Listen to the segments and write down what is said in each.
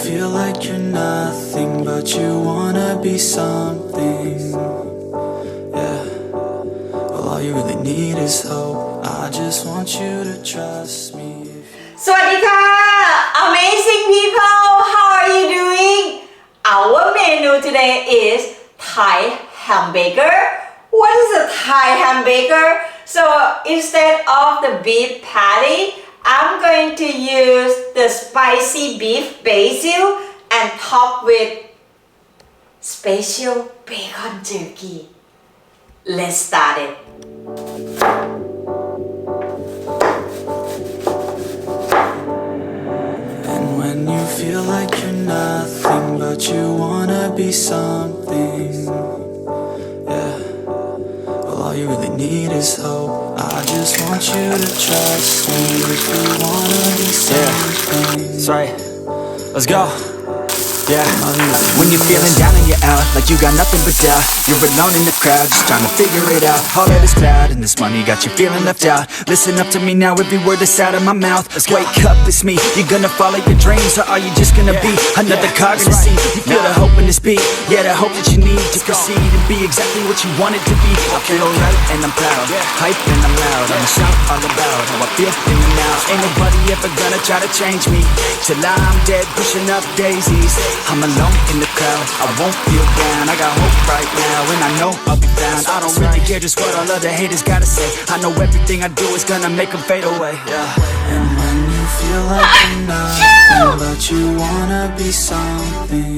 feel like you're nothing but you wanna be something, yeah. Well, all you really need is hope. I just want you to trust me. สวัสดีค่ะ Amazing people how are you doing Our menu today is Thai hamburger What is a Thai hamburger So instead of the beef patty I'm going to use the spicy beef basil and top with special bacon jerky Let's start it When you feel like you're nothing but you wanna be something, yeah. Well, all you really need is hope. I just want you to trust me if you wanna be something. Yeah, that's right. Let's go. Yeah, when you're feeling down and you're out, like you got nothing but doubt. You're alone in the crowd, just trying to figure it out. All that is cloud and this money got you feeling left out. Listen up to me now, every word that's out of my mouth. Wake up, it's me. You gonna follow your dreams, or are you just gonna be another cog in the scene? You feel the hope in this beat, yeah, the hope that you need to proceed and be exactly what you want it to be. I feel alright and I'm proud, hype and I'm loud. I'ma shout all about how I feel in the now. Ain't nobody ever gonna try to change me till I'm dead, pushing up daisies. I'm alone in the crowd, I won't feel down. I got hope right now, and I know I'll be found. I don't really care just what all other haters gotta say. I know everything I do is gonna make them fade away, yeah. And when you feel like you're nothing but you wanna be something,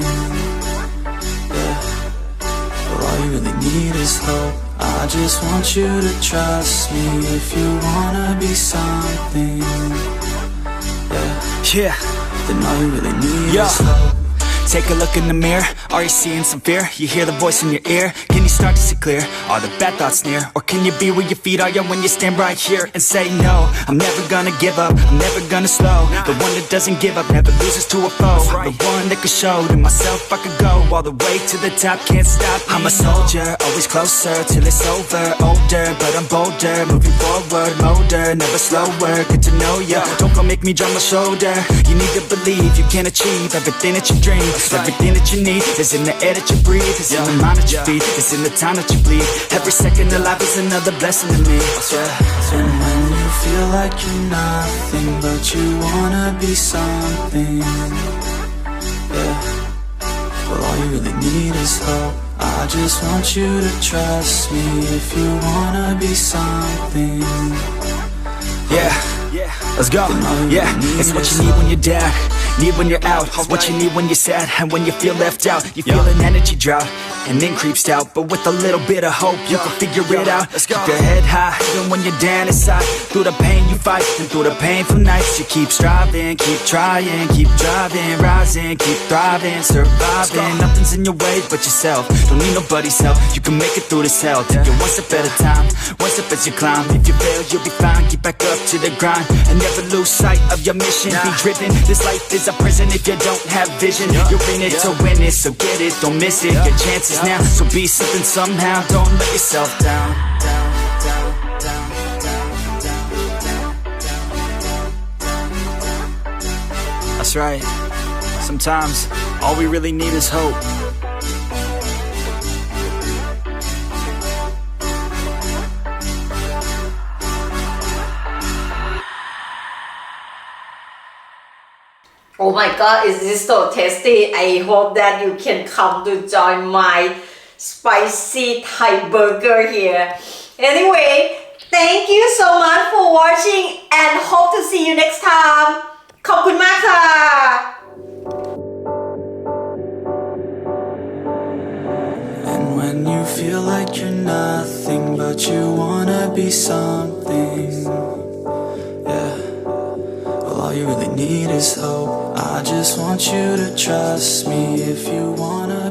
yeah. Well, all you really need is hope. I just want you to trust me if you wanna be something, yeah. Then all you really need is hope. Take a look in the mirror, are you seeing some fear? You hear the voice in your ear, can you start to see clear? Are the bad thoughts near? Or can you be where your feet are, yeah, when you stand right here and say no? I'm never gonna give up, I'm never gonna slow. The one that doesn't give up, never loses to a foe. The one that could show to myself I could go all the way to the top, can't stop me. I'm a soldier, always closer till it's over. Older, but I'm bolder, moving forward, motor, never slower. Good to know ya, don't go make me drop my shoulder. You need to believe you can achieve everything that you dream. Everything that you need is in the air that you breathe. It's in the mind that you feed, it's in the time that you bleed. Every second of life is another blessing to me, yeah. And when you feel like you're nothing but you wanna be something, yeah. Well, all you really need is hope. I just want you to trust me if you wanna be something, yeah. Let's go, yeah, it's what you need when you're down, need when you're out. It's what you need when you're sad and when you feel left out. You feel an energy drought and then creeps out, but with a little bit of hope you can figure it out. Keep your head high even when you're down inside. Through the pain you fight and through the painful nights you keep striving, keep trying, keep driving, rising, keep thriving, surviving. Nothing's in your way but yourself, don't need nobody's help. You can make it through this hell, take it one step at a time, one step as you climb. If you fail you'll be fine, get back up to the grind and never lose sight of your mission. Be driven, this life is a prison if you don't have vision. You're in it to win it, so get it, don't miss it. Your chances now, so be something somehow. Don't let yourself down. That's right. Sometimes all we really need is hope. Oh my god, is this so tasty? I hope that you can come to join my spicy Thai burger here. Anyway, thank you so much for watching and hope to see you next time. ขอบคุณมากค่ะ And when you feel like you're nothing but you wanna be something, yeah. Well, all you really need is hope. I just want you to trust me if you wanna